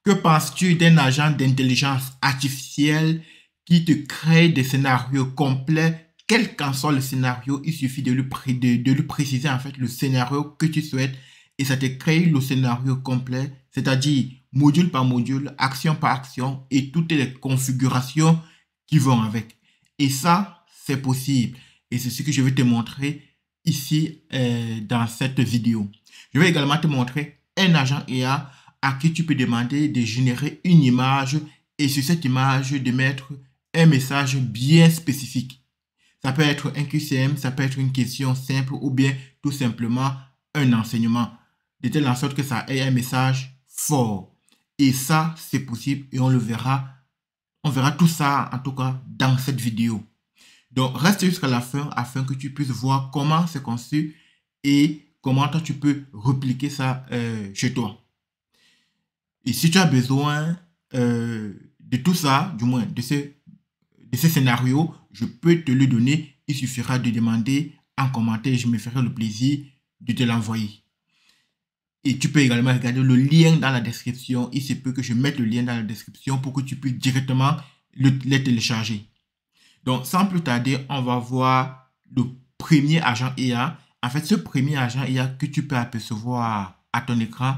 Que penses-tu d'un agent d'intelligence artificielle qui te crée des scénarios complets, quel qu'en soit le scénario, il suffit de lui préciser en fait le scénario que tu souhaites et ça te crée le scénario complet, c'est-à-dire module par module, action par action et toutes les configurations qui vont avec. Et ça, c'est possible. Et c'est ce que je vais te montrer ici dans cette vidéo. Je vais également te montrer un agent IA à qui tu peux demander de générer une image et sur cette image de mettre un message bien spécifique. Ça peut être un QCM, ça peut être une question simple ou bien tout simplement un enseignement. De telle sorte que ça ait un message fort. Et ça, c'est possible et on le verra. On verra tout ça en tout cas dans cette vidéo. Donc, reste jusqu'à la fin afin que tu puisses voir comment c'est conçu et comment toi tu peux repliquer ça chez toi. Et si tu as besoin de tout ça, du moins de ces scénarios, je peux te le donner. Il suffira de demander en commentaire et je me ferai le plaisir de te l'envoyer. Et tu peux également regarder le lien dans la description. Il se peut que je mette le lien dans la description pour que tu puisses directement les télécharger. Donc, sans plus tarder, on va voir le premier agent IA. En fait, ce premier agent IA que tu peux apercevoir à ton écran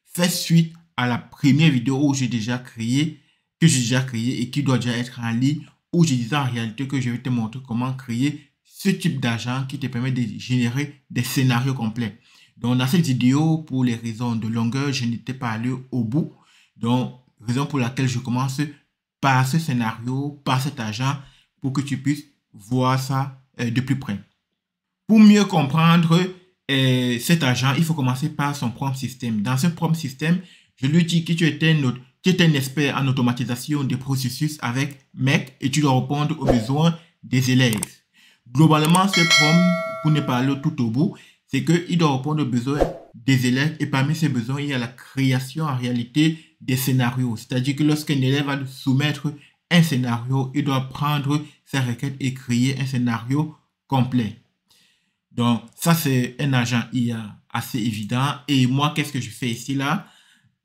fait suite à la première vidéo que j'ai déjà créée et qui doit déjà être en ligne, où je disais en réalité que je vais te montrer comment créer ce type d'agent qui te permet de générer des scénarios complets. Donc, dans cette vidéo, pour les raisons de longueur, je n'étais pas allé au bout. Donc, raison pour laquelle je commence par ce scénario, par cet agent, pour que tu puisses voir ça de plus près. Pour mieux comprendre cet agent, il faut commencer par son prompt système. Dans ce prompt système, je lui dis que tu es un expert en automatisation des processus avec MEC et tu dois répondre aux besoins des élèves. Globalement, ce prompt, pour ne pas aller tout au bout, c'est qu'il doit répondre aux besoins des élèves et parmi ces besoins, il y a la création en réalité des scénarios. C'est-à-dire que lorsqu'un élève va soumettre un scénario, il doit prendre sa requête et créer un scénario complet. Donc, ça, c'est un agent IA assez évident. Et moi, qu'est-ce que je fais ici, là?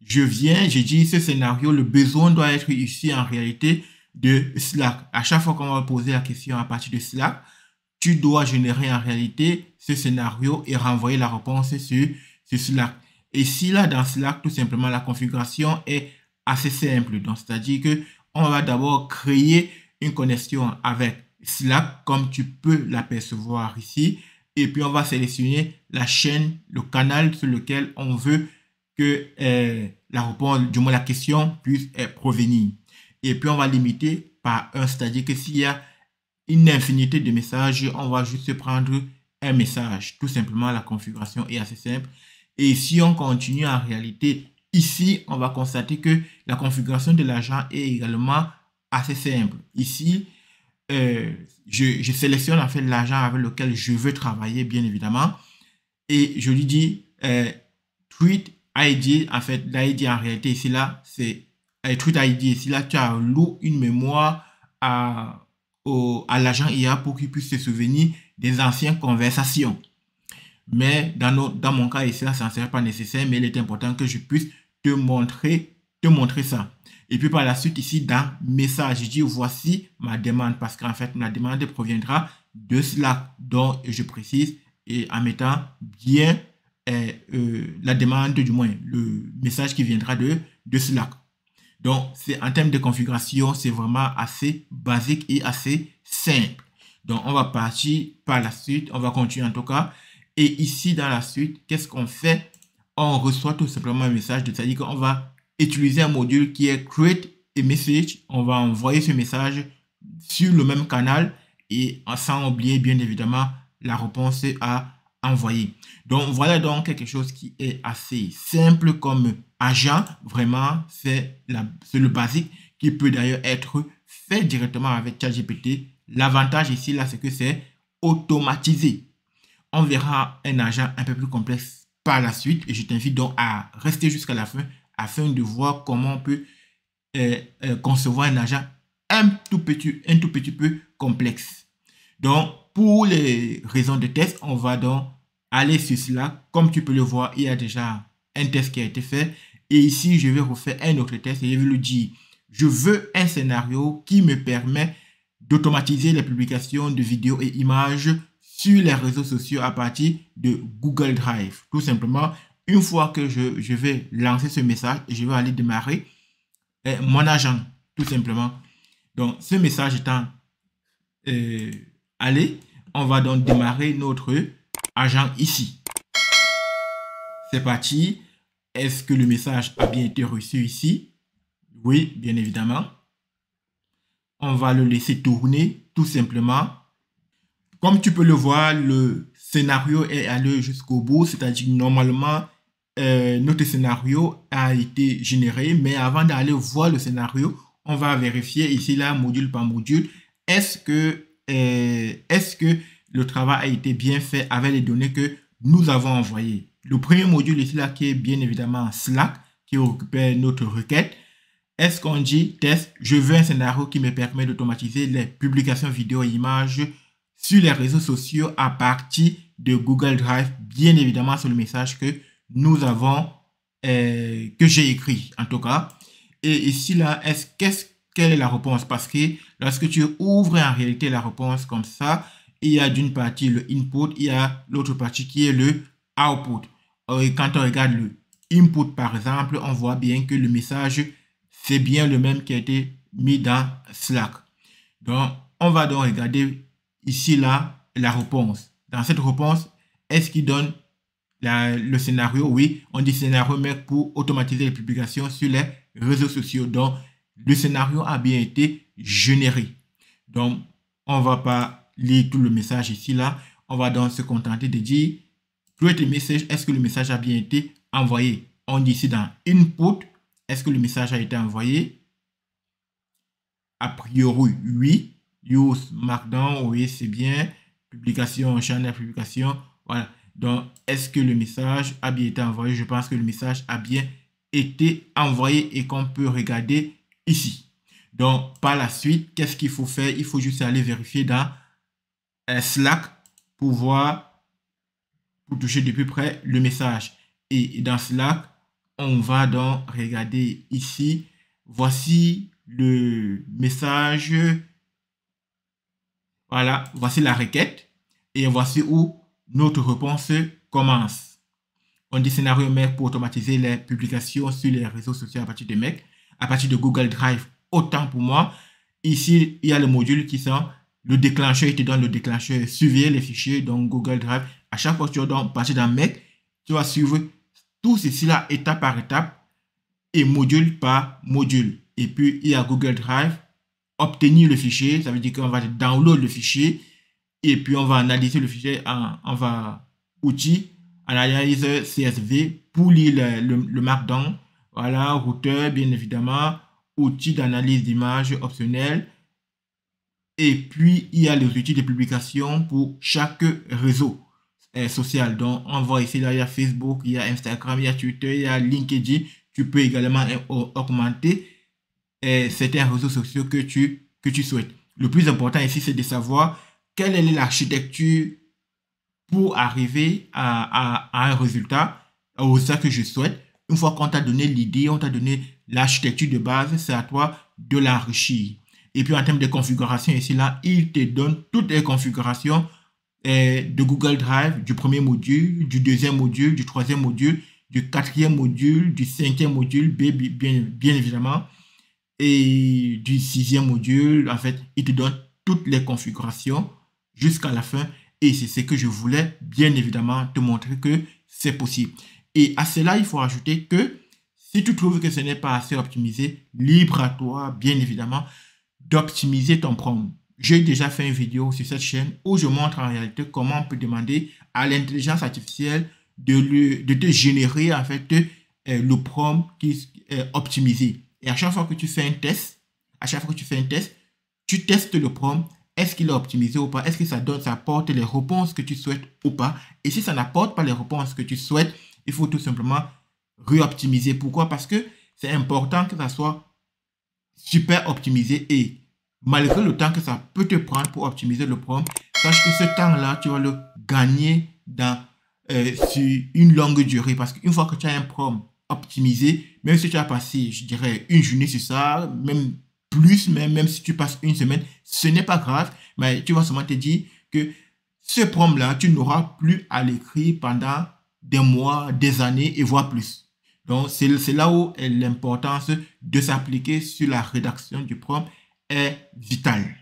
Je dis ce scénario, le besoin doit être ici en réalité de Slack. À chaque fois qu'on va poser la question à partir de Slack, tu dois générer en réalité ce scénario et renvoyer la réponse sur Slack. Et si là, dans Slack, tout simplement, la configuration est assez simple. Donc, c'est-à-dire que on va d'abord créer une connexion avec Slack, comme tu peux l'apercevoir ici. Et puis, on va sélectionner la chaîne, le canal sur lequel on veut que la réponse, du moins la question, puisse provenir. Et puis, on va limiter par 1, c'est-à-dire que s'il y a une infinité de messages, on va juste prendre un message. Tout simplement, la configuration est assez simple. Et si on continue en réalité, ici, on va constater que la configuration de l'agent est également assez simple. Ici, je sélectionne en fait l'agent avec lequel je veux travailler, bien évidemment. Et je lui dis tweet ID. En fait, l'ID en réalité, ici, là, c'est tweet ID. Ici, là, tu alloues une mémoire à l'agent IA pour qu'il puisse se souvenir des anciennes conversations. Mais dans mon cas ici, là, ça ne serait pas nécessaire, mais il est important que je puisse te montrer ça. Et puis par la suite, ici, dans message, je dis voici ma demande parce qu'en fait, ma demande proviendra de Slack. Donc, je précise et en mettant bien la demande, du moins, le message qui viendra de Slack. Donc, en termes de configuration, c'est vraiment assez basique et assez simple. Donc, on va partir par la suite. On va continuer en tout cas. Et ici, dans la suite, qu'est-ce qu'on fait? On reçoit tout simplement un message. C'est-à-dire qu'on va utiliser un module qui est Create a Message. On va envoyer ce message sur le même canal et sans oublier, bien évidemment, la réponse à envoyer. Donc, voilà donc quelque chose qui est assez simple comme agent. Vraiment, c'est le basique qui peut d'ailleurs être fait directement avec ChatGPT. L'avantage ici, là, c'est que c'est automatisé. On verra un agent un peu plus complexe par la suite et je t'invite donc à rester jusqu'à la fin afin de voir comment on peut concevoir un agent un tout petit peu complexe. Donc, pour les raisons de test, on va donc aller sur cela. Comme tu peux le voir, il y a déjà un test qui a été fait Et ici, je vais refaire un autre test et je vais lui dire, je veux un scénario qui me permet d'automatiser les publications de vidéos et images sur les réseaux sociaux à partir de Google Drive. Tout simplement, une fois que je vais lancer ce message, je vais aller démarrer mon agent, tout simplement. Donc, ce message étant allé, on va donc démarrer notre agent ici. C'est parti. Est-ce que le message a bien été reçu ici? Oui, bien évidemment. On va le laisser tourner, tout simplement. Comme tu peux le voir, le scénario est allé jusqu'au bout, c'est-à-dire normalement, notre scénario a été généré, mais avant d'aller voir le scénario, on va vérifier ici, là, module par module, est-ce que le travail a été bien fait avec les données que nous avons envoyées. Le premier module ici, là, qui est bien évidemment Slack, qui récupère notre requête. Est-ce qu'on dit test, je veux un scénario qui me permet d'automatiser les publications vidéo et images sur les réseaux sociaux à partir de Google Drive, bien évidemment sur le message que nous avons, que j'ai écrit en tout cas. Et ici là, quelle est la réponse? Parce que lorsque tu ouvres en réalité la réponse comme ça, il y a d'une partie le input, il y a l'autre partie qui est le output. Et quand on regarde le input par exemple, on voit bien que le message c'est bien le même qui a été mis dans Slack. Donc on va donc regarder ici là la réponse. Dans cette réponse, est-ce qu'il donne le scénario? Oui, on dit scénario mais pour automatiser les publications sur les réseaux sociaux. Donc le scénario a bien été généré. Donc on va pas lire tout le message ici là. On va donc se contenter de dire create a message. Est-ce que le message a bien été envoyé? On dit ici dans input. Est-ce que le message a été envoyé? A priori, oui. Use Markdown, oui, c'est bien. Publication, channel publication. Voilà. Donc, est-ce que le message a bien été envoyé? Je pense que le message a bien été envoyé et qu'on peut regarder ici. Donc, par la suite, qu'est-ce qu'il faut faire? Il faut juste aller vérifier dans Slack pour voir, pour toucher de plus près le message. Et dans Slack, on va donc regarder ici. Voici le message. Voilà, voici la requête. Et voici où notre réponse commence. On dit scénario Mac pour automatiser les publications sur les réseaux sociaux à partir de Mac, à partir de Google Drive. Autant pour moi. Ici, il y a le module qui sont le déclencheur. Il te donne le déclencheur. Suivez les fichiers dans Google Drive. À chaque fois que tu dois passer dans Mac, tu vas suivre tout ceci là étape par étape et module par module. Et puis, il y a Google Drive. Obtenir le fichier, ça veut dire qu'on va download le fichier et puis on va analyser le fichier on va outil, analyse CSV pour lire le markdown. Voilà, routeur, bien évidemment, outil d'analyse d'image optionnel. Et puis, il y a les outils de publication pour chaque réseau social. Donc, on voit ici, là, il y a Facebook, il y a Instagram, il y a Twitter, il y a LinkedIn. Tu peux également augmenter certains réseaux sociaux que tu souhaites. Le plus important ici, c'est de savoir quelle est l'architecture pour arriver à un résultat, au résultat que je souhaite. Une fois qu'on t'a donné l'idée, on t'a donné l'architecture de base, c'est à toi de l'enrichir. Et puis en termes de configuration, ici, là, il te donne toutes les configurations de Google Drive, du premier module, du deuxième module, du troisième module, du quatrième module, du cinquième module, bien évidemment, et du sixième module. En fait, il te donne toutes les configurations jusqu'à la fin. Et c'est ce que je voulais bien évidemment te montrer que c'est possible. Et à cela, il faut ajouter que si tu trouves que ce n'est pas assez optimisé, libre à toi, bien évidemment, d'optimiser ton prompt. J'ai déjà fait une vidéo sur cette chaîne où je montre en réalité comment on peut demander à l'intelligence artificielle de te générer en fait le prompt qui est optimisé. Et à chaque fois que tu fais un test, tu testes le prompt. Est-ce qu'il est optimisé ou pas? Est-ce que ça apporte les réponses que tu souhaites ou pas? Et si ça n'apporte pas les réponses que tu souhaites, il faut tout simplement réoptimiser. Pourquoi? Parce que c'est important que ça soit super optimisé et malgré le temps que ça peut te prendre pour optimiser le prompt, sache que ce temps-là, tu vas le gagner sur une longue durée. Parce qu'une fois que tu as un prompt optimiser, même si tu as passé, je dirais, une journée sur ça, même plus, même si tu passes une semaine, ce n'est pas grave, mais tu vas seulement te dire que ce prompt-là, tu n'auras plus à l'écrire pendant des mois, des années et voire plus. Donc, c'est là où l'importance de s'appliquer sur la rédaction du prompt est vitale.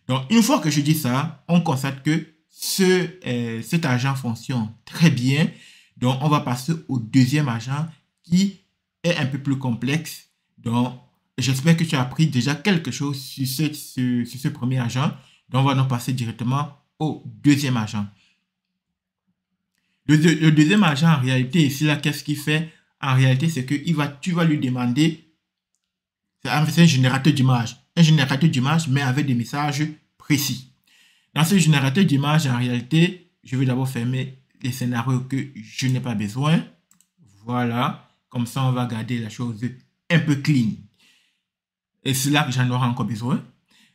Donc, une fois que je dis ça, on constate que cet agent fonctionne très bien. Donc, on va passer au deuxième agent qui est un peu plus complexe. Donc, j'espère que tu as appris déjà quelque chose sur ce premier agent. Donc, on va donc passer directement au deuxième agent. Le deuxième agent, en réalité, ici, là, qu'est-ce qu'il fait? En réalité, c'est que tu vas lui demander, c'est un générateur d'image. Un générateur d'image, mais avec des messages précis. Dans ce générateur d'image, en réalité, je vais d'abord fermer les scénarios que je n'ai pas besoin. Voilà. Comme ça, on va garder la chose un peu clean. Et c'est là que j'en aurai encore besoin.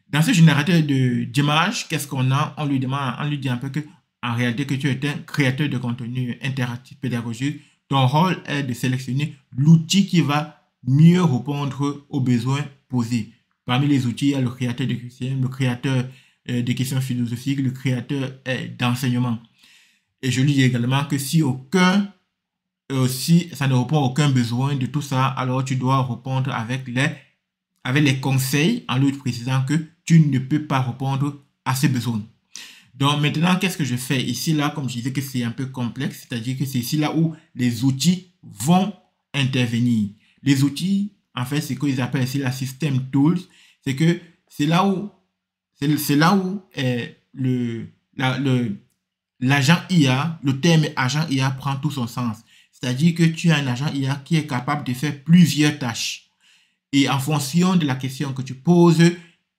Dans ce générateur d'image, qu'est-ce qu'on a? On lui dit un peu que, en réalité, que tu es un créateur de contenu interactif pédagogique. Ton rôle est de sélectionner l'outil qui va mieux répondre aux besoins posés. Parmi les outils, il y a le créateur de QCM, le créateur de questions philosophiques, le créateur d'enseignement. Et je lui dis également que si ça ne répond à aucun besoin de tout ça, alors tu dois répondre avec les conseils en lui précisant que tu ne peux pas répondre à ces besoins. Donc maintenant, qu'est-ce que je fais ici, là, comme je disais que c'est un peu complexe, c'est-à-dire que c'est ici, là, où les outils vont intervenir. Les outils, en fait, c'est ce qu'ils appellent ici la System Tools, c'est que c'est là où l'agent IA, le terme agent IA prend tout son sens. C'est-à-dire que tu as un agent IA qui est capable de faire plusieurs tâches. Et en fonction de la question que tu poses,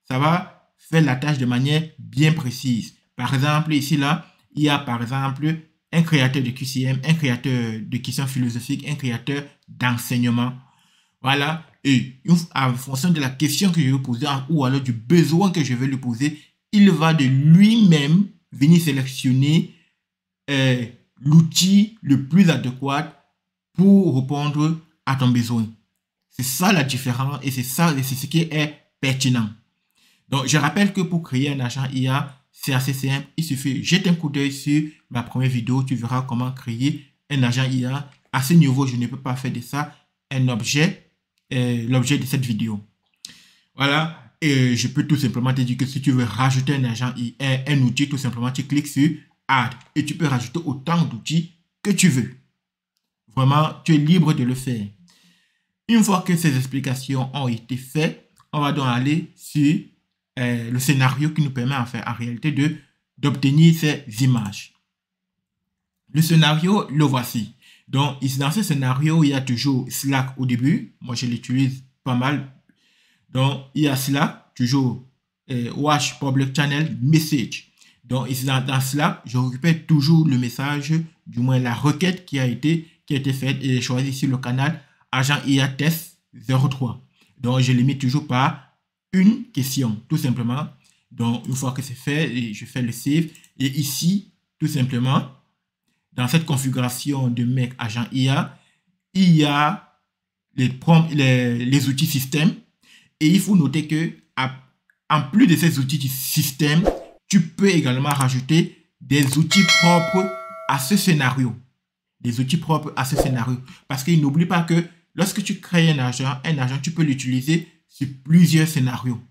ça va faire la tâche de manière bien précise. Par exemple, ici, là, il y a par exemple un créateur de QCM, un créateur de questions philosophiques, un créateur d'enseignement. Voilà. Et en fonction de la question que je vais poser ou alors du besoin que je vais lui poser, il va de lui-même venir sélectionner l'outil le plus adéquat pour répondre à ton besoin. C'est ça la différence et c'est ce qui est pertinent. Donc, je rappelle que pour créer un agent IA, c'est assez simple. Il suffit, jette un coup d'œil sur ma première vidéo, tu verras comment créer un agent IA. À ce niveau, je ne peux pas faire de ça un objet, l'objet de cette vidéo. Voilà. Et je peux tout simplement te dire que si tu veux rajouter un agent IA, un outil, tout simplement, tu cliques sur Add et tu peux rajouter autant d'outils que tu veux. Vraiment, tu es libre de le faire. Une fois que ces explications ont été faites, on va donc aller sur le scénario qui nous permet en réalité d'obtenir ces images. Le scénario, le voici. Donc, ici, dans ce scénario, il y a toujours Slack au début. Moi, je l'utilise pas mal. Donc, il y a Slack, toujours Watch Public Channel Message. Donc, ici, dans Slack, je récupère toujours le message, du moins la requête qui a été faite et choisi ici le canal Agent IA Test 03. Donc, je limite toujours par une question, tout simplement. Donc, une fois que c'est fait, je fais le save. Et ici, tout simplement, dans cette configuration de Make Agent IA, il y a les outils système. Et il faut noter que, en plus de ces outils du système, tu peux également rajouter des outils propres à ce scénario. Des outils propres à ce scénario. Parce qu'il n'oublie pas que lorsque tu crées un agent, tu peux l'utiliser sur plusieurs scénarios.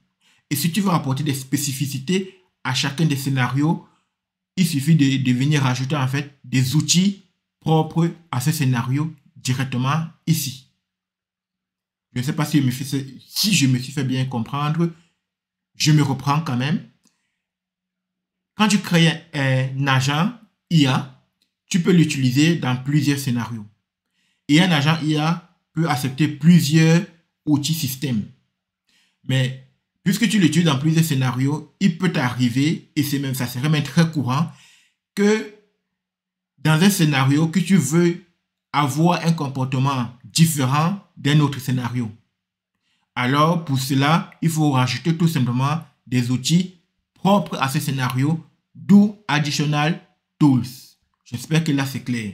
Et si tu veux apporter des spécificités à chacun des scénarios, il suffit de venir rajouter en fait des outils propres à ce scénario directement ici. Je ne sais pas si je me suis fait bien comprendre. Je me reprends quand même. Quand tu crées un agent IA, tu peux l'utiliser dans plusieurs scénarios. Et un agent IA peut accepter plusieurs outils système. Mais puisque tu l'utilises dans plusieurs scénarios, il peut t'arriver, et ça serait même très courant, que dans un scénario que tu veux avoir un comportement différent d'un autre scénario. Alors, pour cela, il faut rajouter tout simplement des outils propres à ce scénario, d'où Additional Tools. J'espère que là, c'est clair.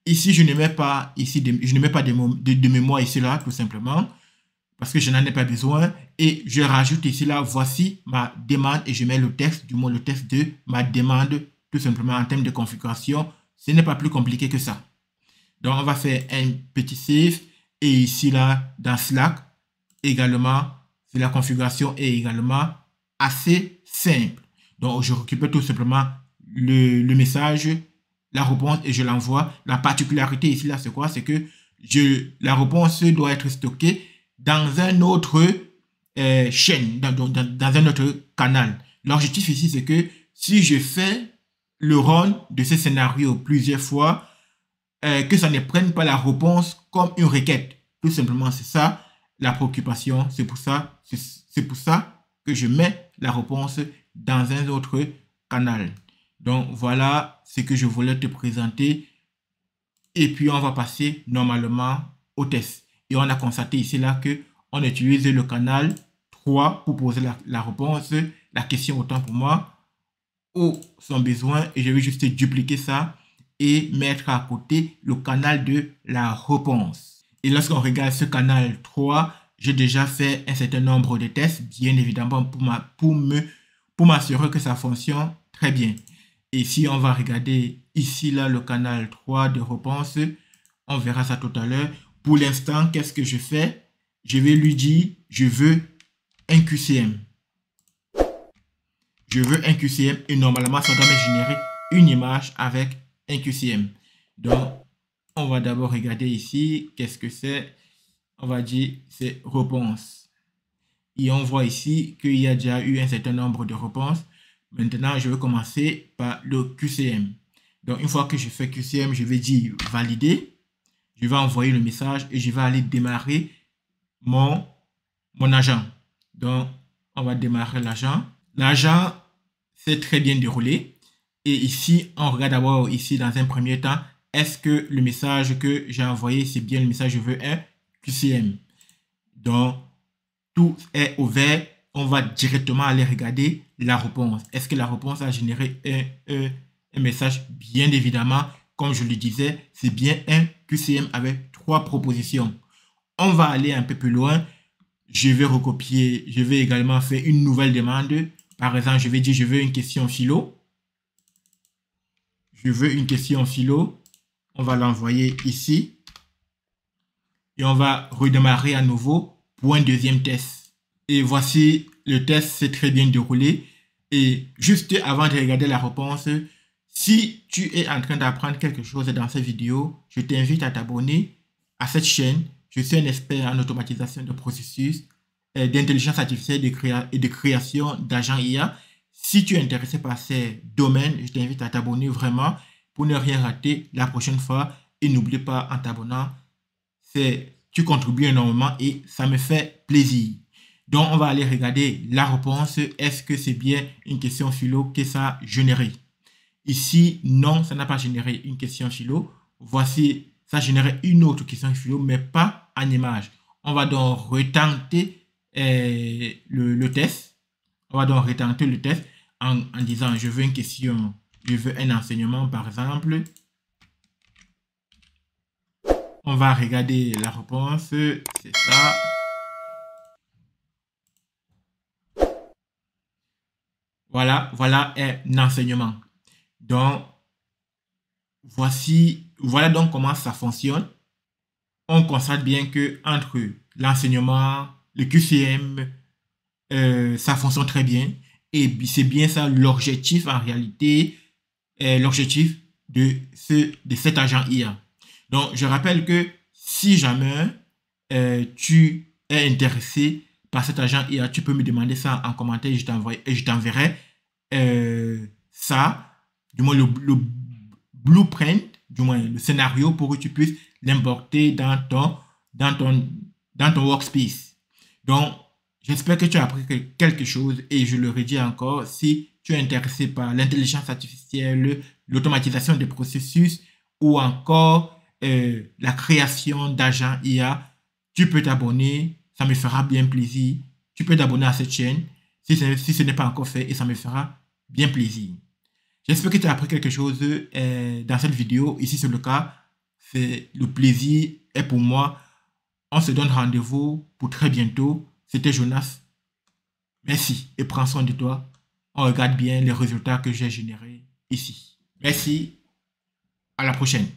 Ici, je ne mets pas, je ne mets pas de mémoire ici, là, tout simplement, parce que je n'en ai pas besoin. Et je rajoute ici, là, voici ma demande et je mets le texte, du moins le texte de ma demande, tout simplement en termes de configuration. Ce n'est pas plus compliqué que ça. Donc, on va faire un petit save. Et ici, là, dans Slack, également, la configuration est également assez simple. Donc, je récupère tout simplement le message, la réponse et je l'envoie. La particularité ici, là, c'est quoi? C'est que la réponse doit être stockée dans un autre chaîne, dans un autre canal. L'objectif ici, c'est que si je fais le run de ce scénario plusieurs fois, que ça ne prenne pas la réponse comme une requête. Tout simplement, c'est ça la préoccupation. C'est pour ça que je mets la réponse dans un autre canal. Donc, voilà ce que je voulais te présenter. Et puis, on va passer normalement au test. Et on a constaté ici là que on utilise le canal 3 pour poser la réponse, la question autant pour moi, ou son besoin. Et je vais juste dupliquer ça et mettre à côté le canal de la réponse. Et lorsqu'on regarde ce canal 3, j'ai déjà fait un certain nombre de tests, bien évidemment, pour m'assurer que ça fonctionne très bien. Et si on va regarder ici, là, le canal 3 de réponse, on verra ça tout à l'heure. Pour l'instant, qu'est-ce que je fais? Je vais lui dire, je veux un QCM. Je veux un QCM et normalement, ça doit me générer une image avec un QCM. Donc, on va d'abord regarder ici, qu'est-ce que c'est? On va dire, c'est réponse. Et on voit ici qu'il y a déjà eu un certain nombre de réponses. Maintenant, je vais commencer par le QCM. Donc, une fois que je fais QCM, je vais dire valider. Je vais envoyer le message et je vais aller démarrer mon agent. Donc, on va démarrer l'agent. L'agent s'est très bien déroulé. Et ici, on regarde d'abord ici dans un premier temps, est-ce que le message que j'ai envoyé, c'est bien le message je veux un QCM. Donc, tout est ouvert. On va directement aller regarder la réponse. Est-ce que la réponse a généré un message? Bien évidemment, comme je le disais, c'est bien un QCM avec 3 propositions. On va aller un peu plus loin. Je vais recopier, je vais également faire une nouvelle demande. Par exemple, je vais dire, je veux une question philo. Je veux une question philo. On va l'envoyer ici. Et on va redémarrer à nouveau pour un deuxième test. Et voici, le test s'est très bien déroulé. Et juste avant de regarder la réponse, si tu es en train d'apprendre quelque chose dans cette vidéo, je t'invite à t'abonner à cette chaîne. Je suis un expert en automatisation de processus, d'intelligence artificielle et de création d'agents IA. Si tu es intéressé par ces domaines, je t'invite à t'abonner vraiment pour ne rien rater la prochaine fois. Et n'oublie pas, en t'abonnant, tu contribues énormément et ça me fait plaisir. Donc, on va aller regarder la réponse. Est-ce que c'est bien une question philo que ça a généré? Ici, non, ça n'a pas généré une question philo. Voici, ça a généré une autre question philo, mais pas en image. On va donc retenter le test. On va donc retenter le test en disant, je veux une question, je veux un enseignement, par exemple. On va regarder la réponse, c'est ça. Voilà un enseignement. Donc, voilà donc comment ça fonctionne. On constate bien que entre l'enseignement, le QCM, ça fonctionne très bien. Et c'est bien ça l'objectif en réalité, l'objectif de cet agent IA. Donc, je rappelle que si jamais tu es intéressé par cet agent IA, tu peux me demander ça en commentaire et je t'enverrai ça, du moins le blueprint, du moins le scénario pour que tu puisses l'importer dans ton workspace. Donc, j'espère que tu as appris quelque chose et je le redis encore, si tu es intéressé par l'intelligence artificielle, l'automatisation des processus ou encore la création d'agents IA, tu peux t'abonner, ça me fera bien plaisir. Tu peux t'abonner à cette chaîne si ce n'est pas encore fait et ça me fera bien plaisir. J'espère que tu as appris quelque chose dans cette vidéo. Ici, c'est le cas. C'est le plaisir est pour moi. On se donne rendez-vous pour très bientôt. C'était Jonas. Merci et prends soin de toi. On regarde bien les résultats que j'ai générés ici. Merci. À la prochaine.